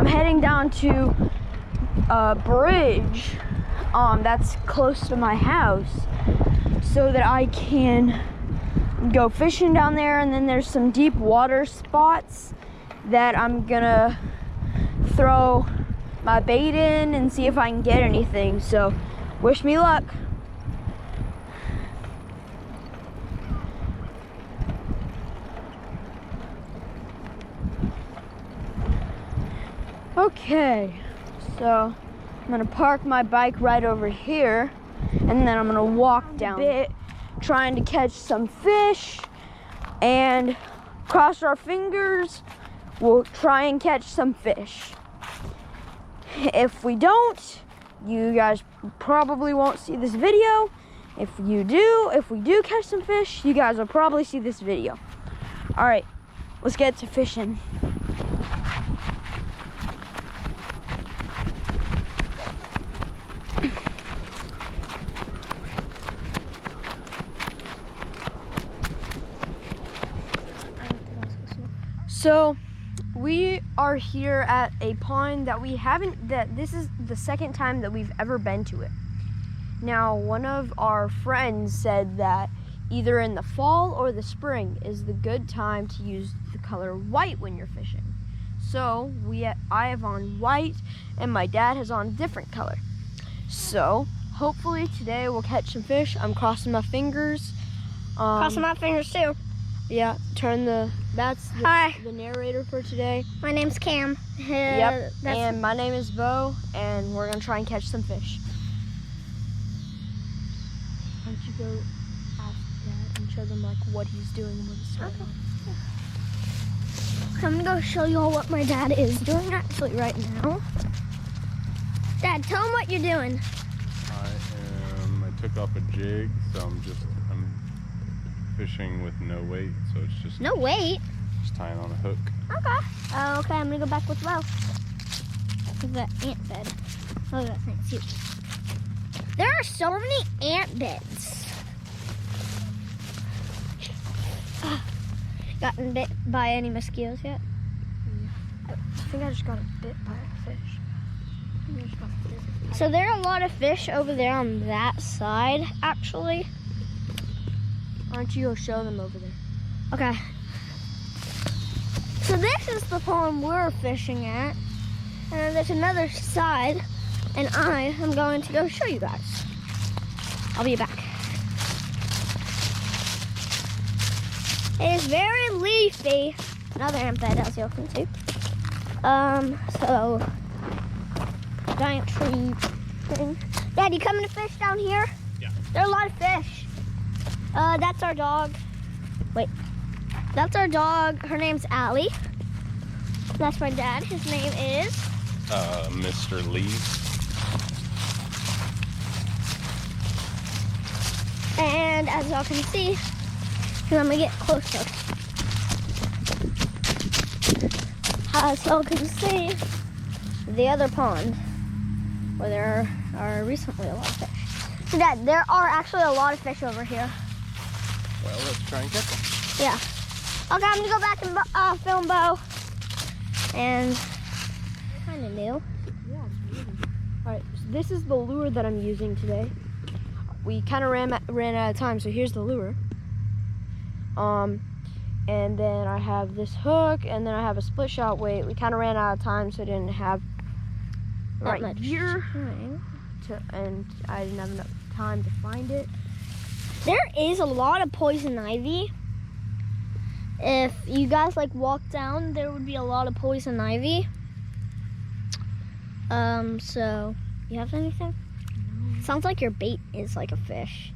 I'm heading down to a bridge that's close to my house so that I can go fishing down there, and then there's some deep water spots that I'm gonna throw my bait in and see if I can get anything. So wish me luck. Okay, so I'm gonna park my bike right over here, and then I'm gonna walk down a bit trying to catch some fish, and cross our fingers, we'll try and catch some fish. If we don't, you guys probably won't see this video. If we do catch some fish, you guys will probably see this video. All right, let's get to fishing. So we are here at a pond that this is the second time that we've ever been to it. Now, one of our friends said that either in the fall or the spring is the good time to use the color white when you're fishing. So I have on white and my dad has on a different color. So hopefully today we'll catch some fish. I'm crossing my fingers. Crossing my fingers too. Yeah, that's the narrator for today. My name's Cam. Yep, and my name is Beau, and we're gonna try and catch some fish. Why don't you go ask Dad and show them like what he's doing and what he's going on. I'm gonna go show you all what my dad is doing actually right now. Dad, tell him what you're doing. I took off a jig, so I'm fishing with no weight, so it's just no weight. Just tying on a hook. Okay. Okay, I'm gonna go back with Beau. Look at that ant bed. Look at that thing, it's huge. There are so many ant beds. Gotten bit by any mosquitoes yet? I think I just got bit by a fish. So there are a lot of fish over there on that side, actually. Why don't you go show them over there? Okay. So this is the pond we're fishing at. And then there's another side. And I am going to go show you guys. I'll be back. It is very leafy. Another ant bed, as you can see. So giant tree thing. Dad, you coming to fish down here? Yeah. There are a lot of fish. That's our dog. Wait. That's our dog. Her name's Allie. That's my dad. His name is? Mr. Lee. And as y'all can see, I'm gonna get closer. As y'all can see, the other pond, where there are recently a lot of fish. So Dad, there are actually a lot of fish over here. Well, let's try and catch them. Yeah. Okay, I'm gonna go back and film Beau. And kind of new. Yeah, it's really. All right, so this is the lure that I'm using today. We kind of ran out of time, so here's the lure. And then I have this hook, and then I have a split shot weight. We kind of ran out of time, so I didn't have right here, and I didn't have enough time to find it. There is a lot of poison ivy. If you guys like walk down, there would be a lot of poison ivy. So you have anything? No. Sounds like your bait is like a fish.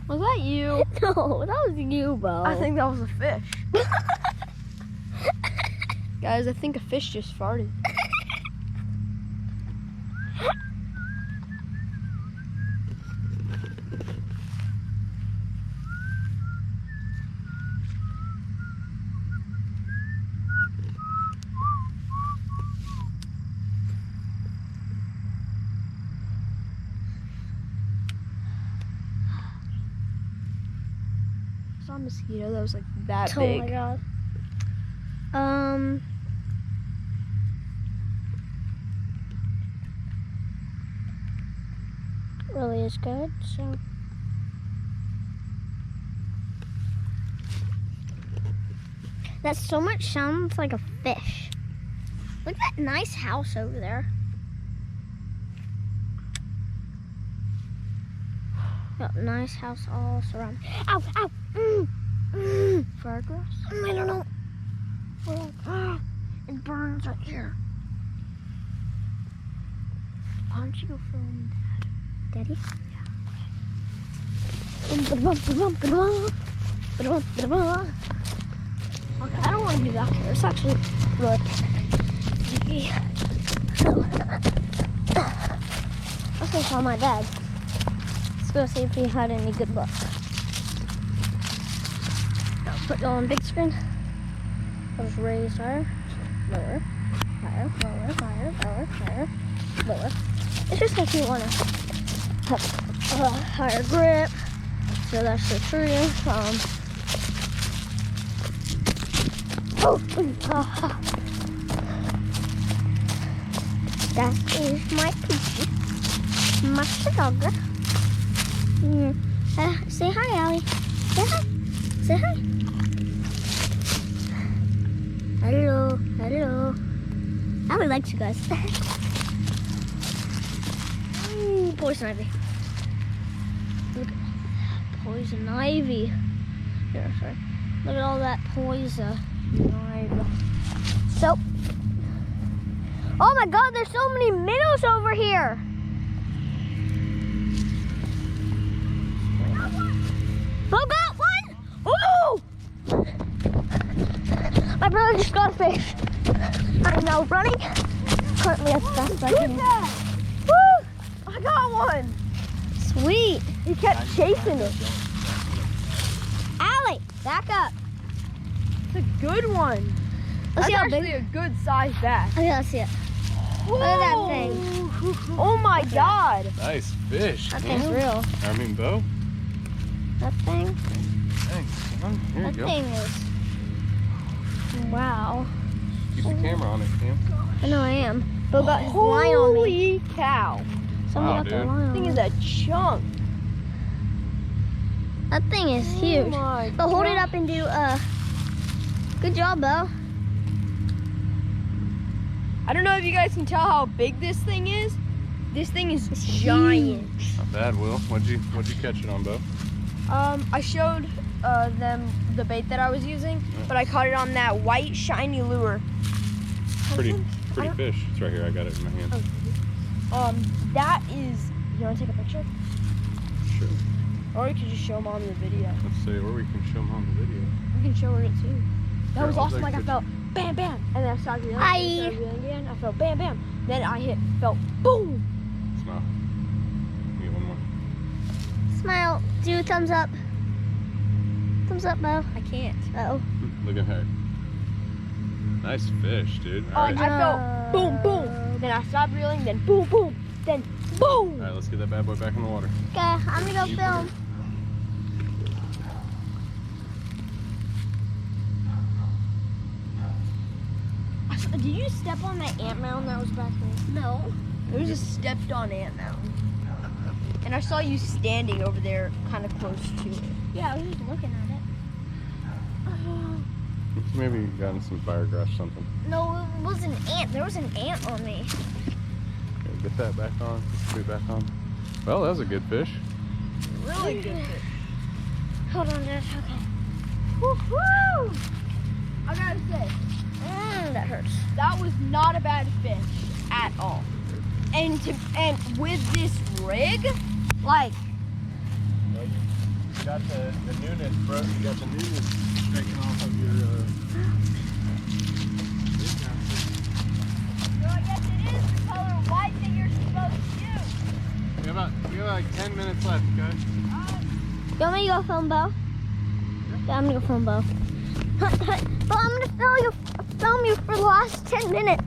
Was that you? No, that was you, Beau. I think that was a fish. Guys, I think a fish just farted. saw a mosquito that was like that Oh big. my god. Really is good, so. That so much sounds like a fish. Look at that nice house over there. Got a nice house all surrounded. Ow, ow! Firegrass? I don't know. It burns right here. Why don't you go film Daddy? Okay, I don't want to be back here. It's actually really creepy. Let's go call my dad. Let's go see if he had any good luck. I'll put it on big screen. I'll just raise higher, lower, higher, lower, higher, lower, higher, lower. It just makes me want to have a higher grip. So that's the tree. That is my Poochie, my dogger. Say hi, Allie. Say hi. Say hi. Hello, hello. Allie likes you guys. Ooh, poison ivy. Look at that poison ivy. Here, sorry. Look at all that poison. So, oh my god, there's so many minnows over here. Oh, got one! Ooh! My brother just got a fish. I'm now running. Currently as fast as I can. Woo! I got one! Sweet. He kept chasing it. Allie, back up. It's a good one. Let's That's see how actually big. a good sized bass. Okay, let's see it. Look at that thing. Oh my god. Nice fish. That Cam. thing's real. I mean, Beau. That thing. Thanks, son. Here you That go. thing is. Wow. Keep the camera on it, Cam. I know I am. Beau got his line on me. Holy cow. Somebody Wow, got their dude. line That on thing me. is a chunk. That thing is huge. Oh my But hold it gosh. up and do good job, Beau. I don't know if you guys can tell how big this thing is. This thing is giant. Not bad, Will. What'd you catch it on, Beau? I showed them the bait that I was using, but I caught it on that white shiny lure. Pretty I don't- fish. It's right here. I got it in my hand. That is. You want to take a picture? Sure. Or we could just show them on the video. Let's see where we can show them on the video. We can show her it too. That Sure, was I'll awesome. take Like I pictures. felt bam, bam, and then I started reeling. Hi. And I started reeling again. I felt bam, bam. Then I felt boom. Smile. Give me one more. Smile. Do a thumbs up. Thumbs up, Beau. I can't. Uh-oh. Look at her. Nice fish, dude. Oh, All right. I felt boom, boom. Then I stopped reeling. Then boom, boom. Then boom. All right, let's get that bad boy back in the water. Okay, I'm gonna go film. Did you step on that ant mound that was back there? No. It was a stepped on ant mound. And I saw you standing over there kind of close to it. Yeah, I was just looking at it. Maybe you got in some firegrass or something. No, it was an ant. There was an ant on me. Okay, get that back on. Put it back on. Well, that was a good fish. Really good fish. Hold on, Dad. Okay. Woo-hoo! I gotta say, That hurts. that was not a bad fish at all. And with this rig, like, You got the newness, bro. You got the newness breaking off of your well, yes, it is the color white that you're supposed to use. We have like 10 minutes left, okay? You want me to go film Beau? Yeah, I'm gonna go film Beau. But I'm gonna film you for the last 10 minutes.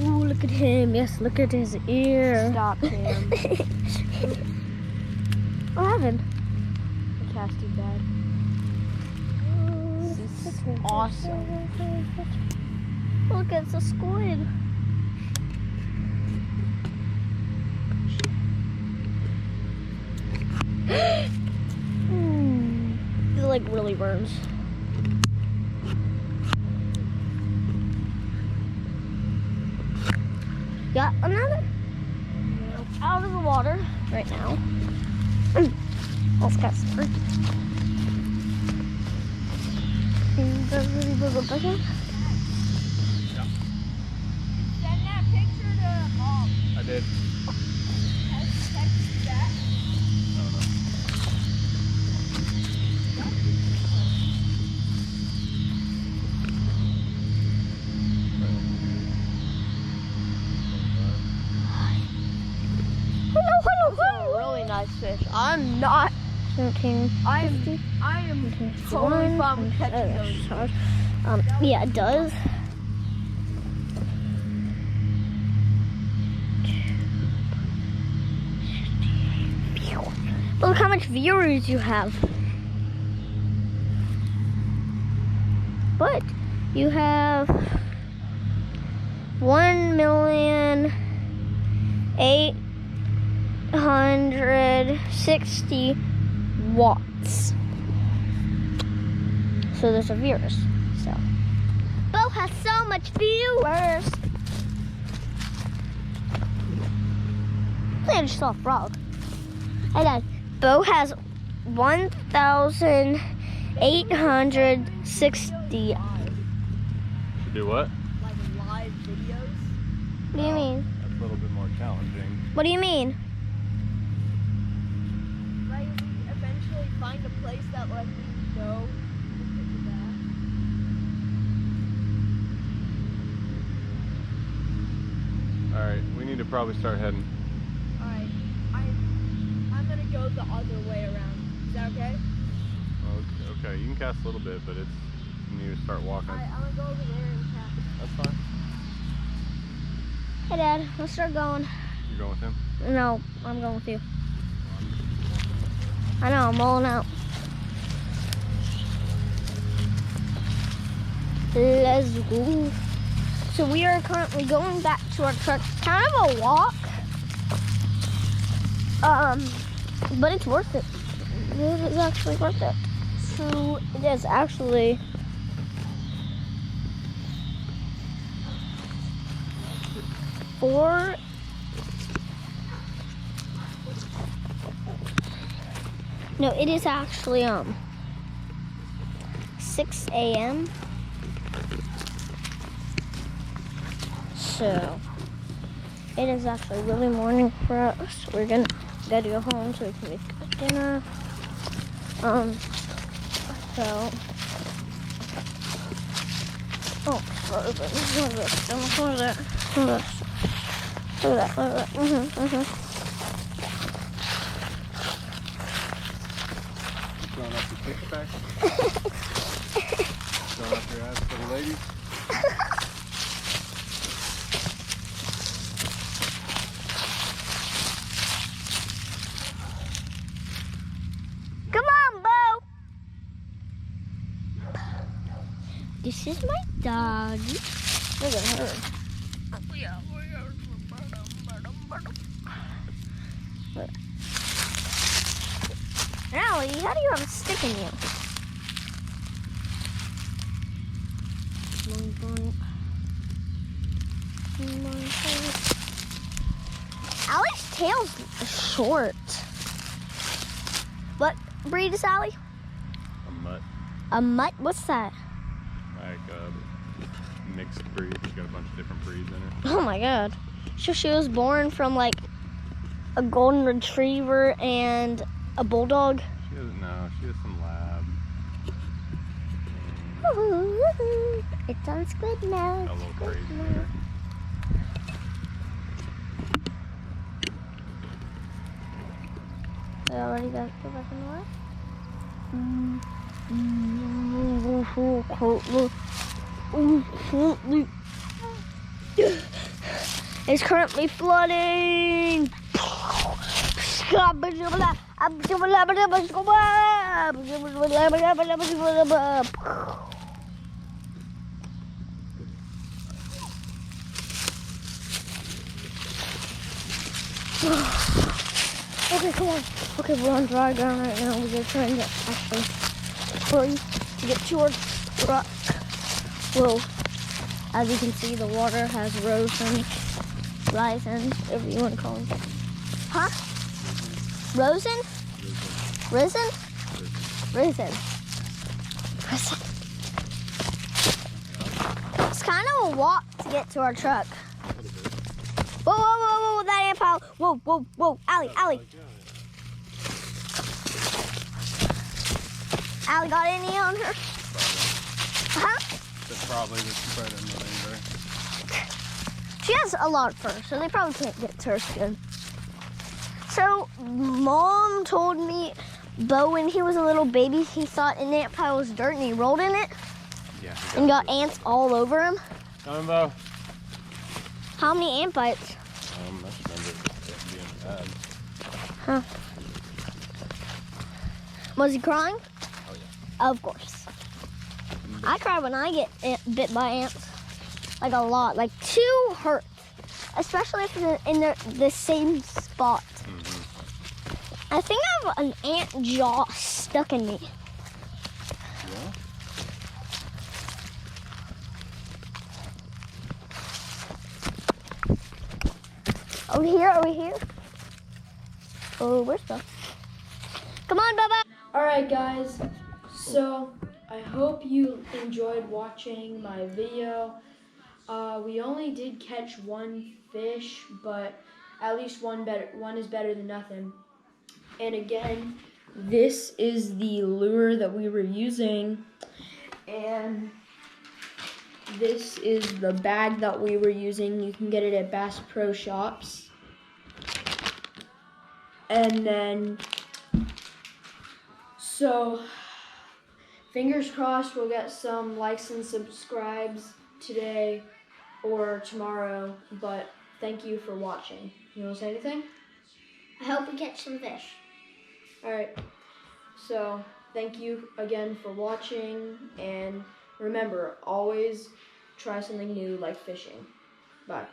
Ooh, look at him. Yes, look at his ear. Stop him. What happened? casting bad. This is awesome. Look, it's a squid. It like really burns. Got another out of the water right now. Let's cast it. Yeah. Send that picture to Mom. I did. Text that. Really nice fish. I'm not. 17. I am totally fine with catching those. Yeah, it does. Look how much viewers you have. But you have 1,860 watts. So there's a viewers. So Beau has so much viewers. I just saw a frog. Hey guys, Beau has 1,860. To do what? Like live videos. What do you mean? That's a little bit more challenging. What do you mean? Like we eventually find a place that like we know we can get back. Alright, we need to probably start heading. Alright, I'm gonna go the other way around. Is that okay? Okay, you can cast a little bit, but you need to start walking. Alright, I'm gonna go over there and cast. That's fine. Hey Dad, let's start going. You're going with him? No, I'm going with you. I know, I'm rolling out. Let's go. So we are currently going back to our truck. Kind of a walk. But it's worth it. It is actually worth it. So it is actually No, it is actually 6 a.m. So it is actually really morning for us. We're gonna go home so we can make dinner. Look at that. Showing off your six pack? Showing off your ass for the ladies? Come on, Beau. This is my doggy. Look at her. Allie, how do you have a stick in you? Allie's tail's short. What breed is Allie? A mutt. A mutt? What's that? Like a mixed breed. She's got a bunch of different breeds in her. Oh my god. So she was born from like a golden retriever and a bulldog? She doesn't know. She has some lab. It sounds good now. Got a little crazy there. You already got to go back in the water? It's currently flooding. Okay, come on. Okay, we're on dry ground right now. We're trying to actually hurry to get to our truck. Whoa. As you can see, the water has risen, whatever you want to call it. Huh? Risen? Risen? Risen. Risen. It's kind of a walk to get to our truck. Whoa, whoa, whoa, whoa, that ant pile. Whoa, whoa, whoa. Allie, Allie. Allie got any on her? Huh? That's probably the spread in the rainbow. She has a lot of fur, so they probably can't get to her skin. So, Mom told me, Beau, when he was a little baby, he thought an ant pile was dirt and he rolled in it. Yeah. And got ants all over him. Come on, Beau. How many ant bites? I just remember it being bad. Huh. Was he crying? Oh, yeah. Of course. I cry when I get bit by ants. Like a lot. Like 2 hurt. Especially if it's in the same spot. Mm-hmm. I think I have an ant jaw stuck in me. Yeah? Over here, over here. Oh, where's Beau? Come on, Bubba. Alright guys, so I hope you enjoyed watching my video. We only did catch 1 fish, but at least one is better than nothing. And again, this is the lure that we were using, and this is the bag that we were using. You can get it at Bass Pro Shops. And then, so fingers crossed we'll get some likes and subscribes today or tomorrow, but thank you for watching. You want to say anything? I hope we catch some fish. Alright, so thank you again for watching, and remember, always try something new like fishing. Bye.